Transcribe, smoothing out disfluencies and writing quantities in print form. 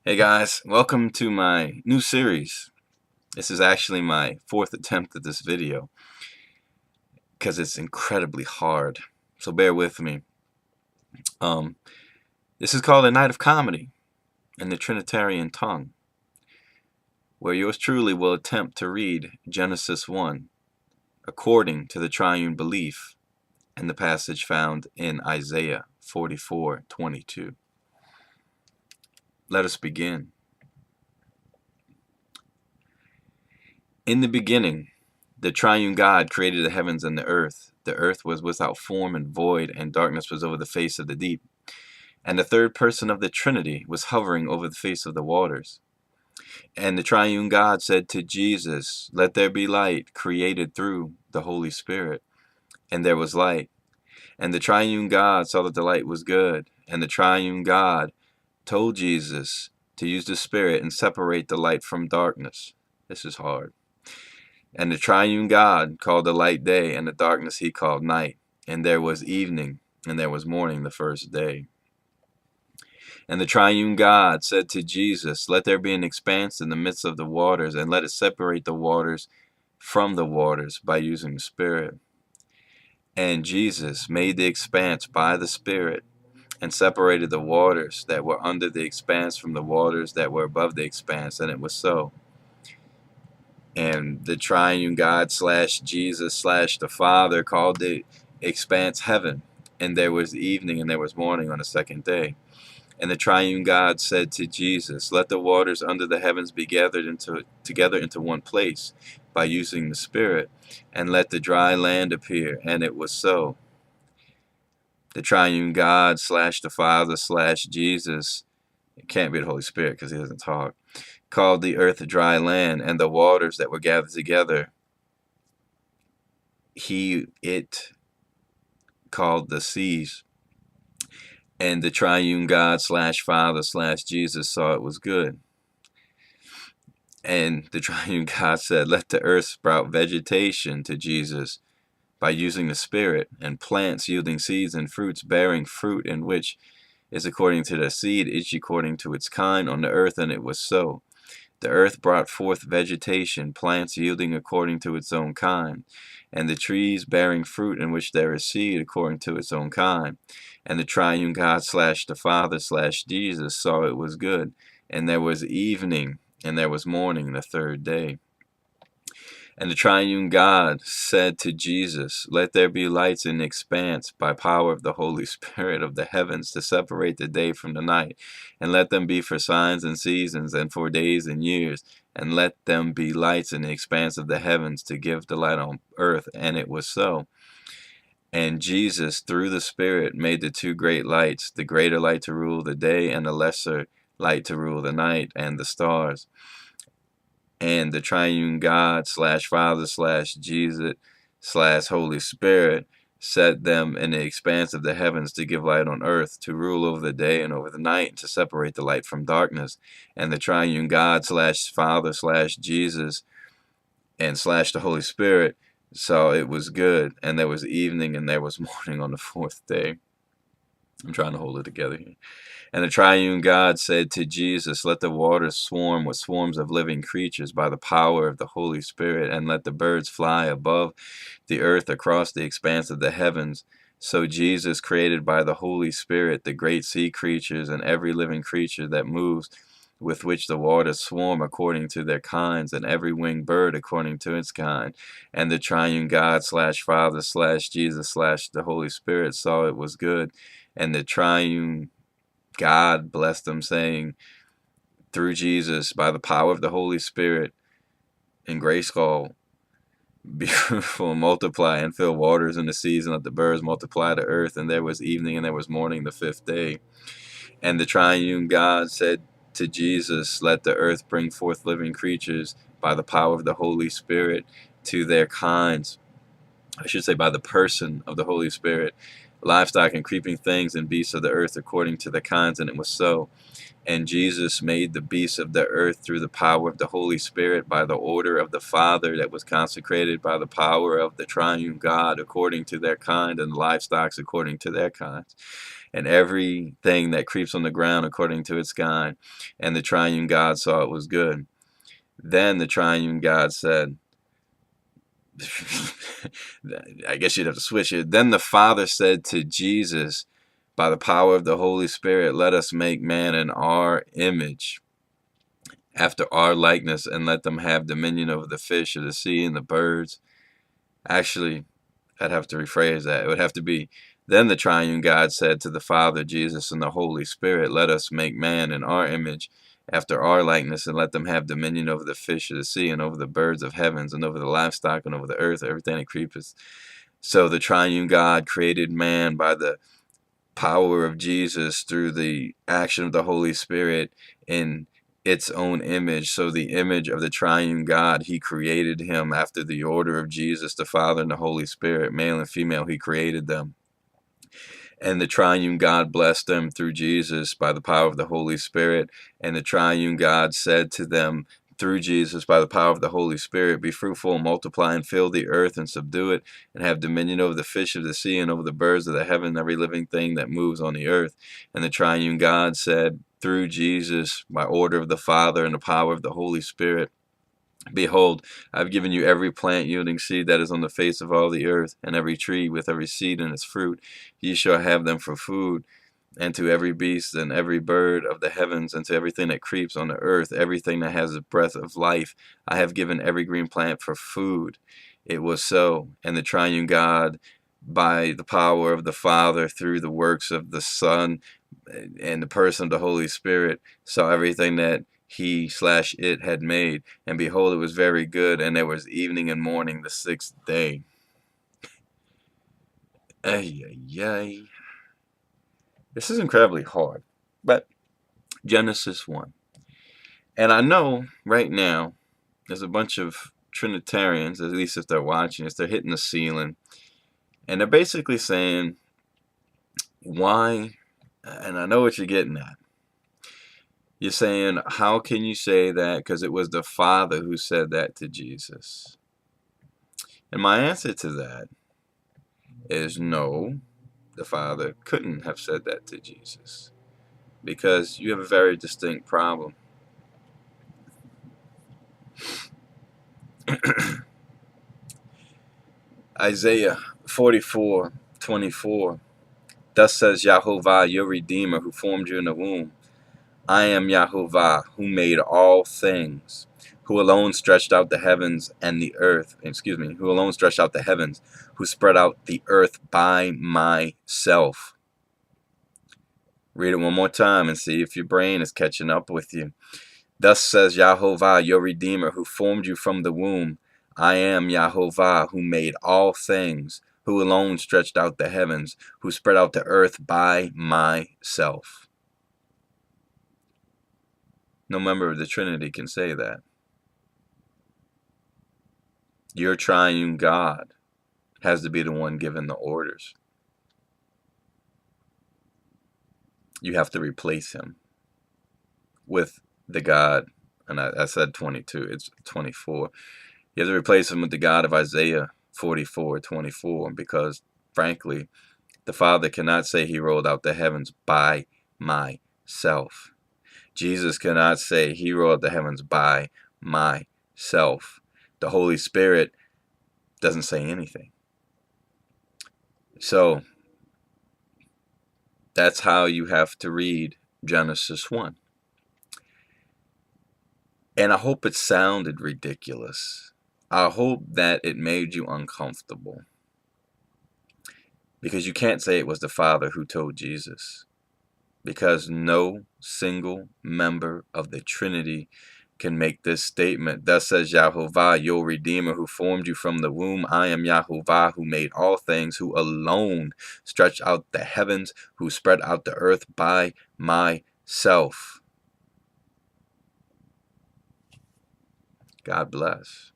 Hey guys, welcome to my new series. This is actually my fourth attempt at this video because it's incredibly hard. So bear with me. Um, this is called A Night of Comedy in the Trinitarian tongue, where yours truly will attempt to read Genesis 1 according to the triune belief and the passage found in Isaiah 44:22. Let us begin. In the beginning, the triune God created the heavens and the earth. The earth was without form and void, and darkness was over the face of the deep. And the third person of the Trinity was hovering over the face of the waters. And the triune God said to Jesus, "Let there be light," created through the Holy Spirit. And there was light. And the triune God saw that the light was good. And the triune God told Jesus to use the Spirit and separate the light from darkness. This is hard. And the triune God called the light day, and the darkness he called night. And there was evening, and there was morning the first day. And the triune God said to Jesus, "Let there be an expanse in the midst of the waters, and let it separate the waters from the waters by using the Spirit." And Jesus made the expanse by the Spirit, and separated the waters that were under the expanse from the waters that were above the expanse, and it was so. And the triune God slash Jesus slash the Father called the expanse heaven. And there was evening and there was morning on the second day. And the triune God said to Jesus, "Let the waters under the heavens be gathered together into one place by using the Spirit, and let the dry land appear." And it was so. The triune God slash the Father slash Jesus, it can't be the Holy Spirit because he doesn't talk, called the earth a dry land, and the waters that were gathered together it called the seas. And the triune God slash Father slash Jesus saw it was good. And the triune God said, "Let the earth sprout vegetation," to Jesus, by using the Spirit, and plants yielding seeds and fruits bearing fruit, in which is according to the seed, each according to its kind on the earth. And it was so. The earth brought forth vegetation, plants yielding according to its own kind, and the trees bearing fruit in which there is seed according to its own kind. And the triune God slash the Father slash Jesus saw it was good. And there was evening, and there was morning the third day. And the triune God said to Jesus, "Let there be lights in the expanse by power of the Holy Spirit of the heavens to separate the day from the night, and let them be for signs and seasons and for days and years, and let them be lights in the expanse of the heavens to give the light on earth." And it was so. And Jesus, through the Spirit, made the two great lights, the greater light to rule the day, and the lesser light to rule the night, and the stars. And the triune God slash Father slash Jesus slash Holy Spirit set them in the expanse of the heavens to give light on earth, to rule over the day and over the night, to separate the light from darkness. And the triune God slash Father slash Jesus and slash the Holy Spirit saw it was good. And there was evening and there was morning on the fourth day. I'm trying to hold it together here. And the triune God said to Jesus, "Let the waters swarm with swarms of living creatures by the power of the Holy Spirit, and let the birds fly above the earth across the expanse of the heavens." So Jesus created by the Holy Spirit the great sea creatures and every living creature that moves, with which the waters swarm according to their kinds, and every winged bird according to its kind. And the triune God slash Father slash Jesus slash the Holy Spirit saw it was good. And the triune God blessed them, saying, through Jesus, by the power of the Holy Spirit, in grace call, "Be fruitful and multiply, and fill waters in the seas, and let the birds multiply the earth." And there was evening and there was morning the fifth day. And the triune God said to Jesus, "Let the earth bring forth living creatures by the power of the Holy Spirit to their kinds." I should say by the person of the Holy Spirit, "Livestock and creeping things and beasts of the earth according to their kinds." And it was so. And Jesus made the beasts of the earth through the power of the Holy Spirit by the order of the Father, that was consecrated by the power of the triune God according to their kind, and the livestock according to their kinds. and everything that creeps on the ground according to its kind. And the triune God saw it was good. Then the triune God said, I guess you'd have to switch it. Then the Father said to Jesus, by the power of the Holy Spirit, let us make man in our image, after our likeness, and let them have dominion over the fish of the sea and the birds. Actually, I'd have to rephrase that. It would have to be, then the triune God said to the Father, Jesus, and the Holy Spirit, let us make man in our image, after our likeness, and let them have dominion over the fish of the sea, and over the birds of heavens, and over the livestock, and over the earth, everything that creepeth. So the triune God created man by the power of Jesus through the action of the Holy Spirit in its own image. So the image of the triune God, he created him after the order of Jesus, the Father and the Holy Spirit, male and female, he created them. And the triune God blessed them through Jesus by the power of the Holy Spirit. And the triune God said to them through Jesus by the power of the Holy Spirit, be fruitful and multiply and fill the earth and subdue it, and have dominion over the fish of the sea and over the birds of the heaven and every living thing that moves on the earth. And the triune God said through Jesus by order of the Father and the power of the Holy Spirit, behold, I have given you every plant yielding seed that is on the face of all the earth, and every tree with every seed in its fruit. Ye shall have them for food. And to every beast and every bird of the heavens, and to everything that creeps on the earth, everything that has a breath of life, I have given every green plant for food. It was so. And the triune God, by the power of the Father, through the works of the Son, and the person of the Holy Spirit, saw everything that he/it had made, and behold, it was very good. And there was evening and morning the sixth day. Ay, ay, ay. This is incredibly hard, but Genesis 1. And I know right now there's a bunch of Trinitarians, at least if they're watching this, they're hitting the ceiling, and they're basically saying, why? And I know what you're getting at. You're saying, how can you say that? Because it was the Father who said that to Jesus. And my answer to that is no, the Father couldn't have said that to Jesus. Because you have a very distinct problem. Isaiah 44:24. Thus says Yahovah, your Redeemer, who formed you in the womb. I am Yahovah, who made all things, who alone stretched out the heavens and the earth, who alone stretched out the heavens, who spread out the earth by myself. Read it one more time and see if your brain is catching up with you. Thus says Yahovah, your Redeemer, who formed you from the womb. I am Yahovah, who made all things, who alone stretched out the heavens, who spread out the earth by myself. No member of the Trinity can say that. Your triune God has to be the one giving the orders. You have to replace him with the God, and I said 22, it's 24. You have to replace him with the God of Isaiah 44:24, because, frankly, the Father cannot say he rolled out the heavens by myself. Jesus cannot say he rolled the heavens by myself. The Holy Spirit doesn't say anything. So that's how you have to read Genesis 1. And I hope it sounded ridiculous. I hope that it made you uncomfortable. Because you can't say it was the Father who told Jesus. Because no single member of the Trinity can make this statement. Thus says Yahovah, your Redeemer, who formed you from the womb. I am Yahovah, who made all things, who alone stretched out the heavens, who spread out the earth by myself. God bless.